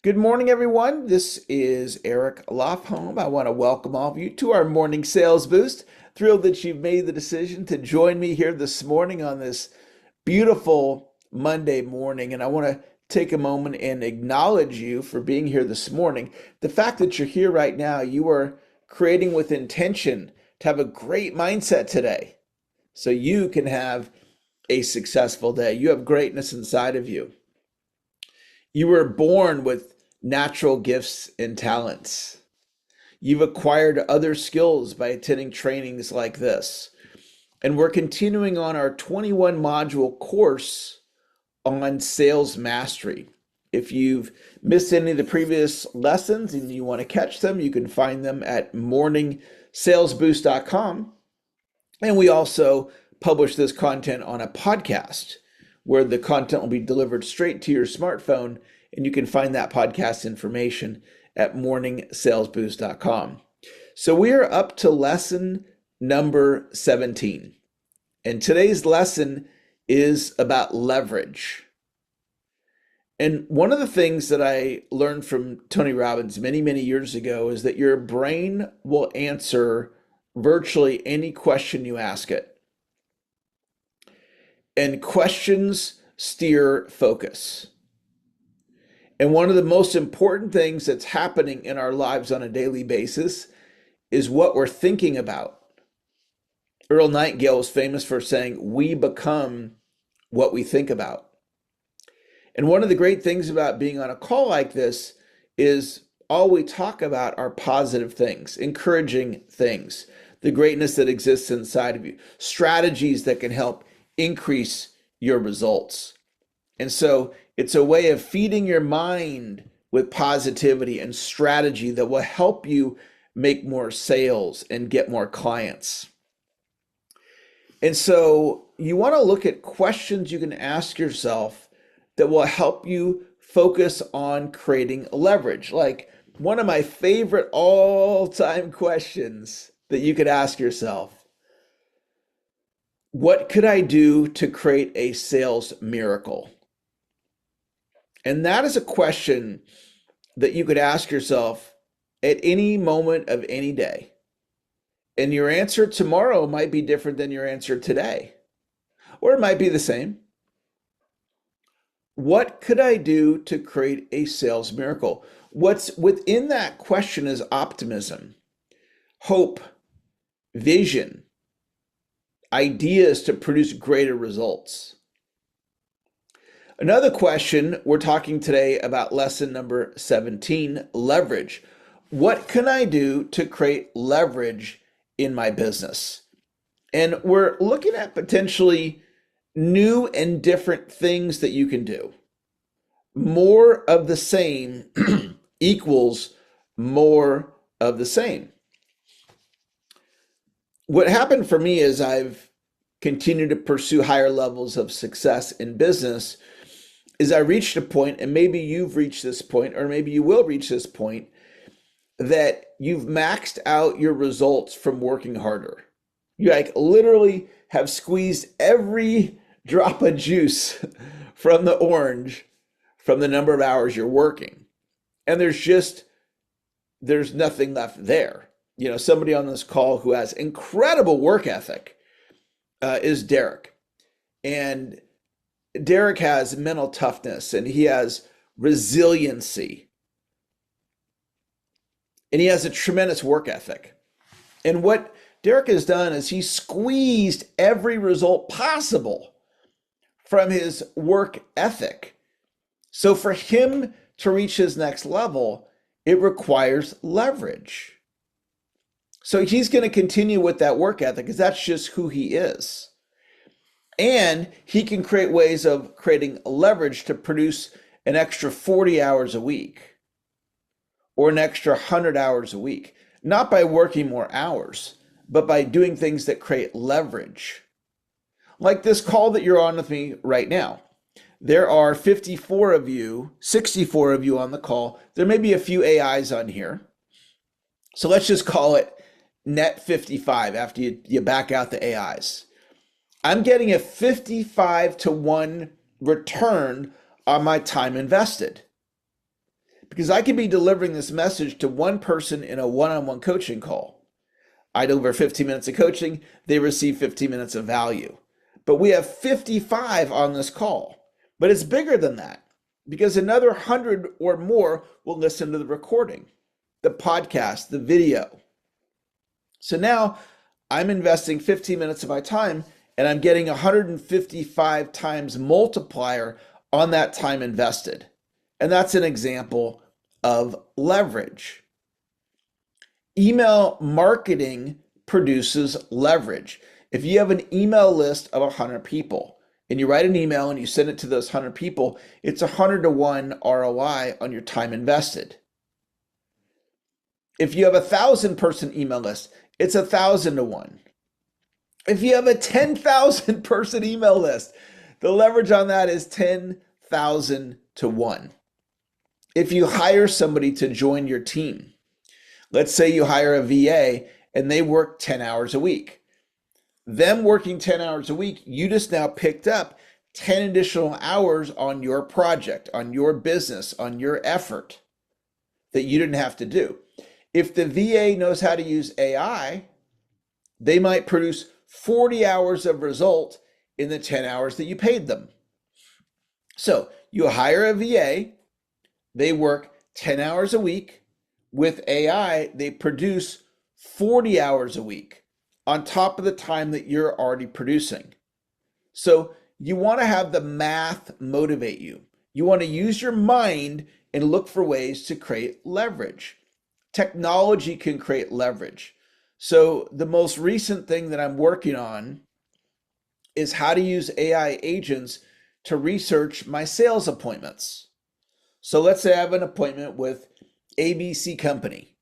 Good morning, everyone. This is Eric Lofholm. I want to welcome all of you to our morning sales boost. Thrilled that you've made the decision to join me here this morning on this beautiful Monday morning. And I want to take a moment and acknowledge you for being here this morning. The fact that you're here right now, you are creating with intention to have a great mindset today so you can have a successful day. You have greatness inside of you. You were born with natural gifts and talents. You've acquired other skills by attending trainings like this. And we're continuing on our 21 module course on sales mastery. If you've missed any of the previous lessons and you want to catch them, you can find them at morningsalesboost.com. And we also publish this content on a podcast where the content will be delivered straight to your smartphone, and you can find that podcast information at morningsalesboost.com. So we are up to lesson number 17. And today's lesson is about leverage. And one of the things that I learned from Tony Robbins many, many years ago is that your brain will answer virtually any question you ask it. And questions steer focus. And one of the most important things that's happening in our lives on a daily basis is what we're thinking about. Earl Nightingale was famous for saying, "We become what we think about." And one of the great things about being on a call like this is all we talk about are positive things, encouraging things, the greatness that exists inside of you, strategies that can help increase your results. And so it's a way of feeding your mind with positivity and strategy that will help you make more sales and get more clients. And so you want to look at questions you can ask yourself that will help you focus on creating leverage. Like one of my favorite all-time questions that you could ask yourself: what could I do to create a sales miracle? And that is a question that you could ask yourself at any moment of any day. And your answer tomorrow might be different than your answer today, or it might be the same. What could I do to create a sales miracle? What's within that question is optimism, hope, vision, ideas to produce greater results. Another question, we're talking today about lesson number 17, leverage. What can I do to create leverage in my business? And we're looking at potentially new and different things that you can do. More of the same equals more of the same. What happened for me is I've continued to pursue higher levels of success in business is I reached a point, and maybe you've reached this point, or maybe you will reach this point, that you've maxed out your results from working harder. You like literally have squeezed every drop of juice from the orange from the number of hours you're working. And there's nothing left there. You know, somebody on this call who has incredible work ethic is Derek. And Derek has mental toughness and he has resiliency. And he has a tremendous work ethic. And what Derek has done is he squeezed every result possible from his work ethic. So for him to reach his next level, it requires leverage. So he's going to continue with that work ethic because that's just who he is. And he can create ways of creating leverage to produce an extra 40 hours a week or an extra 100 hours a week, not by working more hours, but by doing things that create leverage. Like this call that you're on with me right now. There are 54 of you, 64 of you on the call. There may be a few AIs on here. So let's just call it net 55 after you back out the AIs. I'm getting a 55 to 1 return on my time invested because I could be delivering this message to one person in a one-on-one coaching call. I deliver 15 minutes of coaching, they receive 15 minutes of value. But we have 55 on this call. But it's bigger than that because another 100 or more will listen to the recording, the podcast, the video. So now I'm investing 15 minutes of my time and I'm getting 155 times multiplier on that time invested. And that's an example of leverage. Email marketing produces leverage. If you have an email list of 100 people and you write an email and you send it to those 100 people, it's 100 to 1 ROI on your time invested. If you have a 1,000 person email list, it's 1,000 to 1. If you have a 10,000 person email list, the leverage on that is 10,000 to 1. If you hire somebody to join your team, let's say you hire a VA and they work 10 hours a week. Them working 10 hours a week, you just now picked up 10 additional hours on your project, on your business, on your effort that you didn't have to do. If the VA knows how to use AI, they might produce 40 hours of result in the 10 hours that you paid them. So you hire a VA, they work 10 hours a week. With AI, they produce 40 hours a week on top of the time that you're already producing. So you want to have the math motivate you. You want to use your mind and look for ways to create leverage. Technology can create leverage. So the most recent thing that I'm working on is how to use AI agents to research my sales appointments. So let's say I have an appointment with ABC Company.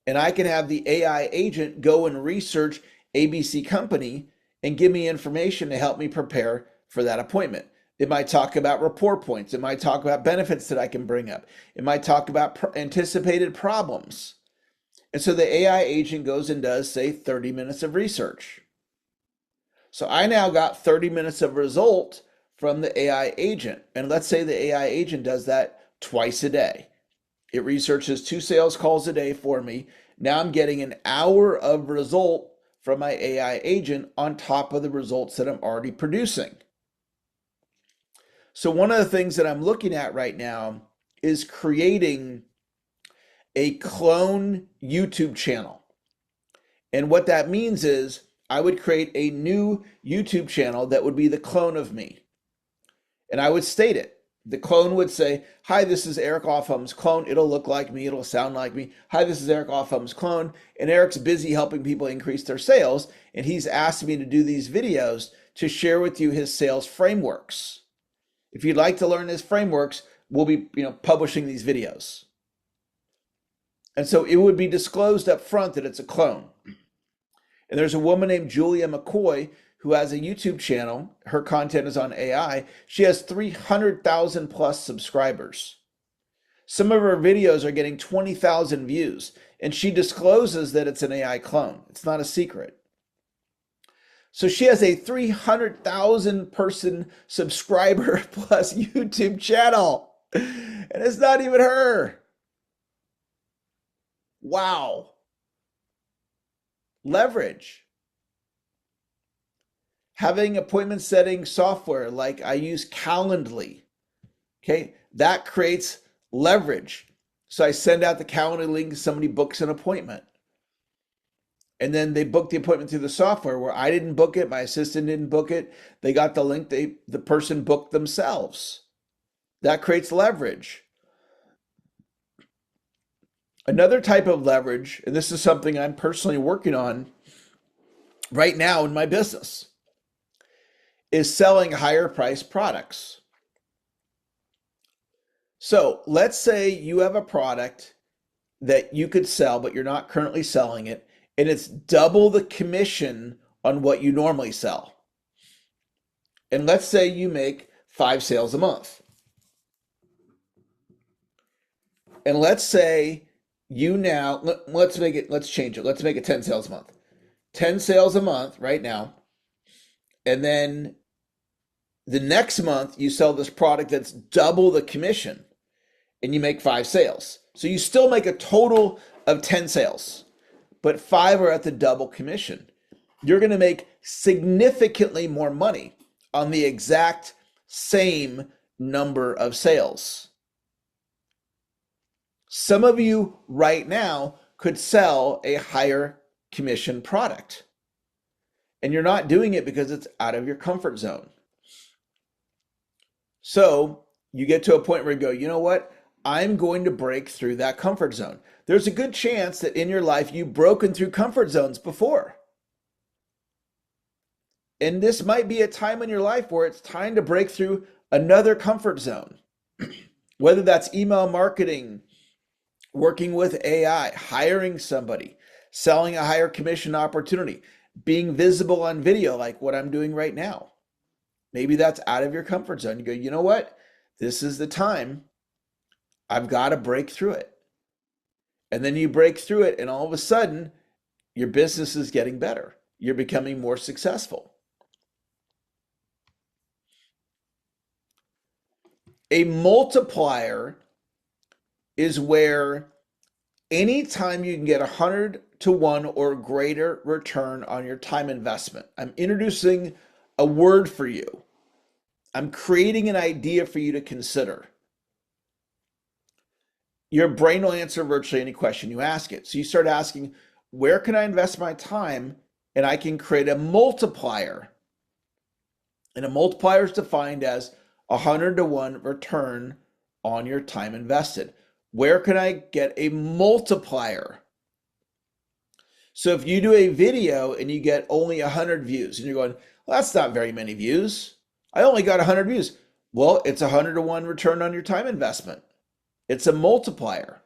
And I can have the AI agent go and research ABC Company and give me information to help me prepare for that appointment. It might talk about rapport points. It might talk about benefits that I can bring up. It might talk about anticipated problems. And so the AI agent goes and does, say, 30 minutes of research. So I now got 30 minutes of result from the AI agent. And let's say the AI agent does that twice a day. It researches 2 sales calls a day for me. Now I'm getting an hour of result from my AI agent on top of the results that I'm already producing. So one of the things that I'm looking at right now is creating a clone YouTube channel. And what that means is I would create a new YouTube channel that would be the clone of me. And I would state it. The clone would say, hi, this is Eric Lofholm's clone. It'll look like me. It'll sound like me. Hi, this is Eric Lofholm's clone. And Eric's busy helping people increase their sales. And he's asked me to do these videos to share with you his sales frameworks. If you'd like to learn his frameworks, we'll be publishing these videos. And so it would be disclosed up front that it's a clone. And there's a woman named Julia McCoy who has a YouTube channel. Her content is on AI. She has 300,000 plus subscribers. Some of her videos are getting 20,000 views, and she discloses that it's an AI clone. It's not a secret. So she has a 300,000 person subscriber plus YouTube channel, and it's not even her. Wow. Leverage. Having appointment setting software like I use Calendly, okay, that creates leverage. So I send out the Calendly link, somebody books an appointment. And then they book the appointment through the software where I didn't book it, my assistant didn't book it. They got the link, the person booked themselves. That creates leverage. Another type of leverage, and this is something I'm personally working on right now in my business, is selling higher priced products. So let's say you have a product that you could sell, but you're not currently selling it, and it's double the commission on what you normally sell. And let's say you make 5 sales a month. And let's say you now, let's change it. Let's make it 10 sales a month. 10 sales a month right now. And then the next month you sell this product that's double the commission. and you make 5 sales. So you still make a total of 10 sales, but 5 are at the double commission. You're going to make significantly more money on the exact same number of sales. Some of you right now could sell a higher commission product, and you're not doing it because it's out of your comfort zone. So you get to a point where you go, you know what? I'm going to break through that comfort zone. There's a good chance that in your life you've broken through comfort zones before. And this might be a time in your life where it's time to break through another comfort zone, whether that's email marketing, working with AI, hiring somebody, selling a higher commission opportunity, being visible on video like what I'm doing right now. Maybe that's out of your comfort zone. You go, you know what? This is the time. I've got to break through it. And then you break through it, and all of a sudden, your business is getting better. You're becoming more successful. A multiplier is where anytime you can get 100 to 1 or greater return on your time investment. I'm introducing a word for you. I'm creating an idea for you to consider. Your brain will answer virtually any question you ask it. So you start asking, where can I invest my time? And I can create a multiplier. And a multiplier is defined as 100 to 1 return on your time invested. Where can I get a multiplier? So if you do a video and you get only 100 views and you're going, well, that's not very many views. I only got 100 views. Well, it's 100 to 1 return on your time investment. It's a multiplier.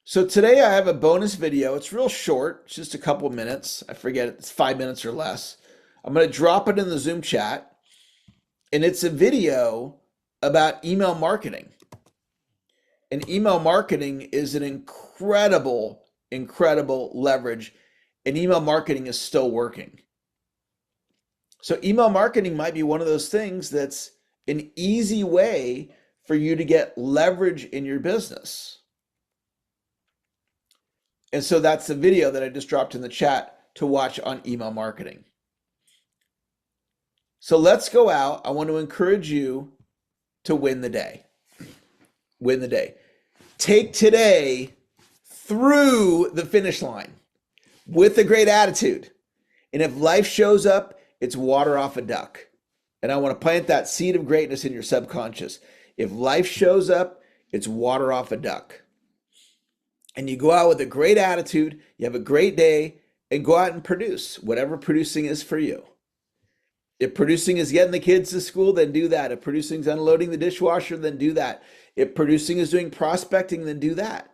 So today I have a bonus video. It's real short, it's just a couple minutes. I forget, it's 5 minutes or less. I'm going to drop it in the Zoom chat. And it's a video about email marketing. And email marketing is an incredible leverage. And email marketing is still working. So email marketing might be one of those things that's an easy way for you to get leverage in your business. And so that's the video that I just dropped in the chat to watch on email marketing. So let's go out. I want to encourage you to win the day. Win the day. Take today through the finish line with a great attitude. And if life shows up, it's water off a duck. And I want to plant that seed of greatness in your subconscious. If life shows up, it's water off a duck. And you go out with a great attitude, you have a great day, and go out and produce whatever producing is for you. If producing is getting the kids to school, then do that. If producing is unloading the dishwasher, then do that. If producing is doing prospecting, then do that.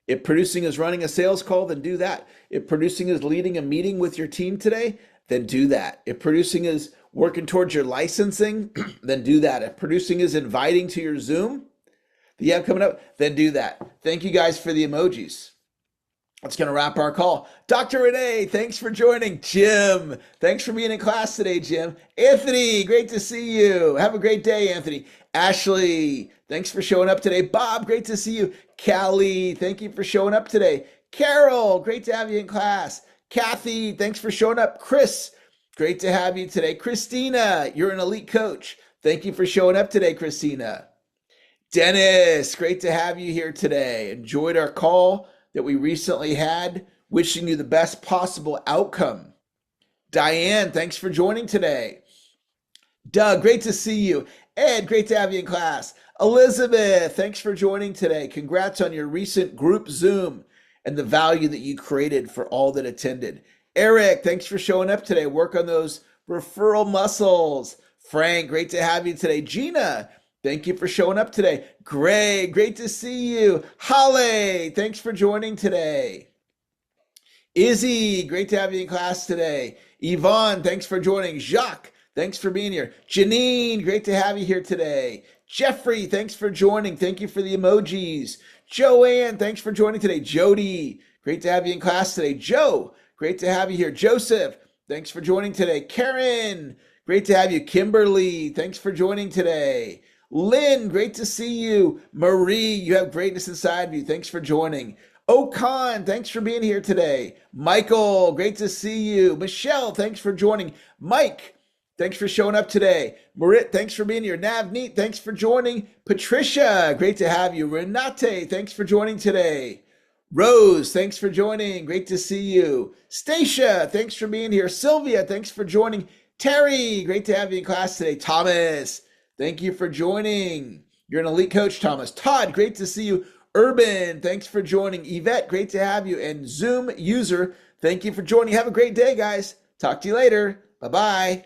If producing is running a sales call, then do that. If producing is leading a meeting with your team today, then do that. If producing is working towards your licensing, then do that. If producing is inviting to your Zoom that you have coming up, then do that. Thank you guys for the emojis. That's going to wrap our call. Dr. Renee, thanks for joining. Jim, thanks for being in class today, Jim. Anthony, great to see you. Have a great day, Anthony. Ashley, thanks for showing up today. Bob, great to see you. Callie, thank you for showing up today. Carol, great to have you in class. Kathy, thanks for showing up. Chris, great to have you today. Christina, you're an elite coach. Thank you for showing up today, Christina. Dennis, great to have you here today. Enjoyed our call that we recently had. Wishing you the best possible outcome. Diane, thanks for joining today. Doug, great to see you. Ed, great to have you in class. Elizabeth, thanks for joining today. Congrats on your recent group Zoom and the value that you created for all that attended. Eric, thanks for showing up today. Work on those referral muscles. Frank, great to have you today. Gina, thank you for showing up today. Greg, great to see you. Holly, thanks for joining today. Izzy, great to have you in class today. Yvonne, thanks for joining. Jacques, thanks for being here. Janine, great to have you here today. Jeffrey, thanks for joining. Thank you for the emojis. Joanne, thanks for joining today. Jody, great to have you in class today. Joe, great to have you here. Joseph, thanks for joining today. Karen, Great to have you. Kimberly, thanks for joining today. Lynn, great to see you. Marie, you have greatness inside of you. Thanks for joining. Okan, thanks for being here today. Michael, great to see you. Michelle, thanks for joining. Mike, thanks for showing up today. Marit, thanks for being here. Navneet, thanks for joining. Patricia, great to have you. Renate, thanks for joining today. Rose, thanks for joining. Great to see you. Stacia, thanks for being here. Sylvia, thanks for joining. Terry, great to have you in class today. Thomas, thank you for joining. You're an elite coach, Thomas. Todd, great to see you. Urban, thanks for joining. Yvette, great to have you. And Zoom user, thank you for joining. Have a great day, guys. Talk to you later. Bye-bye.